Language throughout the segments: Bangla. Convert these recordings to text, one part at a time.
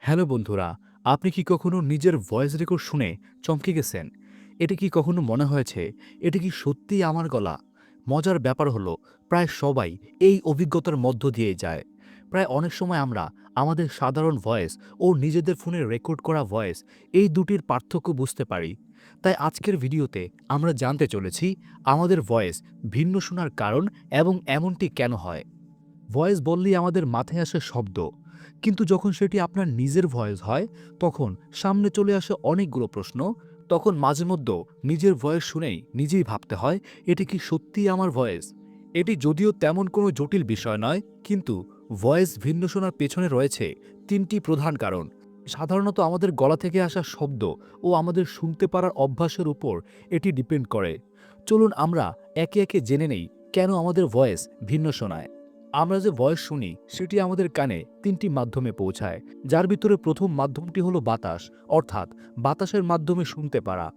হ্যালো বন্ধুরা, আপনি কি কখনো নিজের ভয়েস রেকর্ড শুনে চমকে গেছেন? এটা কি কখনো মনে হয়েছে, এটা কি সত্যিই আমার গলা? মজার ব্যাপার হলো, প্রায় সবাই এই অভিজ্ঞতার মধ্য দিয়ে যায়। প্রায় অনেক সময় আমরা আমাদের সাধারণ ভয়েস ও নিজেদের ফোনে রেকর্ড করা ভয়েস, এই দুটির পার্থক্য বুঝতে পারি। তাই আজকের ভিডিওতে আমরা জানতে চলেছি আমাদের ভয়েস ভিন্ন শোনার কারণ এবং এমনটি কেন হয়। ভয়েস বললেই আমাদের মাথায় আসে শব্দ, কিন্তু যখন সেটি আপনার নিজের ভয়েস হয় তখন সামনে চলে আসে অনেকগুলো প্রশ্ন। তখন মাঝে মধ্যে নিজের ভয়েস শুনেই নিজেই ভাবতে হয়, এটি কি সত্যিই আমার ভয়েস? এটি যদিও তেমন কোনো জটিল বিষয় নয়, কিন্তু ভয়েস ভিন্ন শোনার পেছনে রয়েছে তিনটি প্রধান কারণ। সাধারণত আমাদের গলা থেকে আসা শব্দ ও আমাদের শুনতে পারার অভ্যাসের উপর এটি ডিপেন্ড করে। চলুন আমরা একে একে জেনে নেই কেন আমাদের ভয়েস ভিন্ন শোনায়। আমরা যে ভয়েস শুনি সেটি আমাদের কানে তিনটি মাধ্যমে পৌঁছায়, যার ভিতরে প্রথম মাধ্যমটি হলো বাতাস, অর্থাৎ বাতাসের মাধ্যমে শুনতে পারা।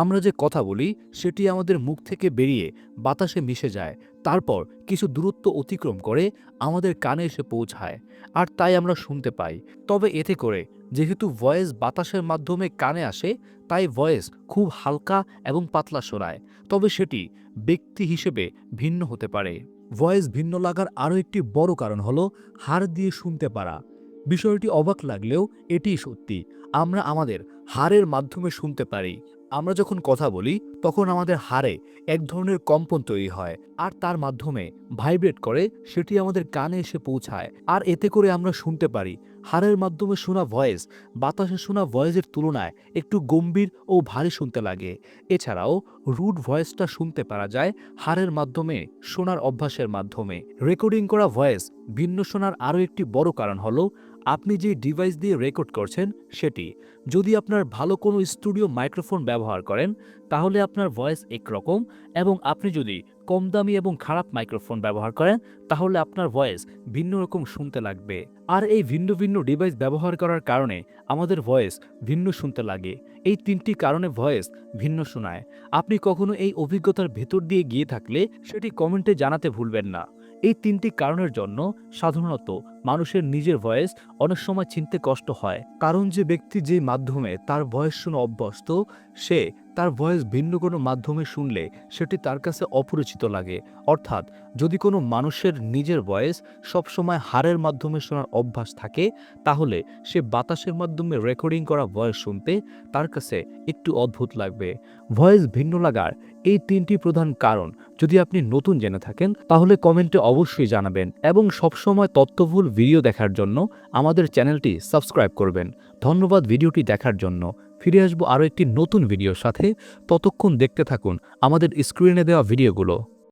আমরা যে কথা বলি সেটি আমাদের মুখ থেকে বেরিয়ে বাতাসে মিশে যায়, তারপর কিছু দূরত্ব অতিক্রম করে আমাদের কানে এসে পৌঁছায়, আর তাই আমরা শুনতে পাই। তবে এতে করে যেহেতু ভয়েস বাতাসের মাধ্যমে কানে আসে, তাই ভয়েস খুব হালকা এবং পাতলা শোনায়, তবে সেটি ব্যক্তি হিসেবে ভিন্ন হতে পারে। ভয়েস ভিন্ন লাগার আরও একটি বড় কারণ হলো হাড় দিয়ে শুনতে পারা। বিষয়টি অবাক লাগলেও এটিই সত্যি। আমরা আমাদের হাড়ের মাধ্যমে শুনতে পারি। আমরা যখন কথা বলি তখন আমাদের হাড়ে এক ধরনের কম্পন তৈরি হয়, আর তার মাধ্যমে ভাইব্রেট করে সেটি আমাদের কানে এসে পৌঁছায়, আর এতে করে আমরা শুনতে পারি। হাড়ের মাধ্যমে শোনা ভয়েস বাতাসে শোনা ভয়েসের তুলনায় একটু গম্ভীর ও ভারী শুনতে লাগে। এছাড়াও রুড ভয়েসটা শুনতে পারা যায় হাড়ের মাধ্যমে শোনার অভ্যাসের মাধ্যমে। রেকর্ডিং করা ভয়েস ভিন্ন শোনার আরও একটি বড় কারণ হলো আপনি যে ডিভাইস দিয়ে রেকর্ড করছেন সেটি। যদি আপনার ভালো কোনো স্টুডিও মাইক্রোফোন ব্যবহার করেন তাহলে আপনার ভয়েস একরকম, এবং আপনি যদি কম দামি এবং খারাপ মাইক্রোফোন ব্যবহার করেন তাহলে আপনার ভয়েস ভিন্ন রকম শুনতে লাগবে। আর এই ভিন্ন ভিন্ন ডিভাইস ব্যবহার করার কারণে আমাদের ভয়েস ভিন্ন শুনতে লাগে। এই তিনটি কারণে ভয়েস ভিন্ন শোনায়। আপনি কখনো এই অভিজ্ঞতার ভেতর দিয়ে গিয়ে থাকলে সেটি কমেন্টে জানাতে ভুলবেন না। এই তিনটি কারণের জন্য সাধারণত মানুষের নিজের ভয়েস অনেক সময় চিনতে কষ্ট হয়, কারণ যে ব্যক্তি যে মাধ্যমে তার ভয়েস শুনে অভ্যস্ত, সে তার ভয়েস ভিন্ন কোনো মাধ্যমে শুনলে সেটি তার কাছে অপরিচিত লাগে। অর্থাৎ যদি কোনো মানুষের নিজের ভয়েস সবসময় হাড়ের মাধ্যমে শোনার অভ্যাস থাকে, তাহলে সে বাতাসের মাধ্যমে রেকর্ডিং করা ভয়েস শুনতে তার কাছে একটু অদ্ভুত লাগবে। ভয়েস ভিন্ন লাগার এই তিনটি প্রধান কারণ যদি আপনি নতুন জেনে থাকেন তাহলে কমেন্টে অবশ্যই জানাবেন, এবং সবসময় তথ্যবহুল ভিডিও দেখার জন্য আমাদের চ্যানেলটি সাবস্ক্রাইব করবেন। ধন্যবাদ ভিডিওটি দেখার জন্য। ফিরে আসবো আরও একটি নতুন ভিডিওর সাথে। ততক্ষণ দেখতে থাকুন আমাদের স্ক্রিনে দেওয়া ভিডিওগুলো।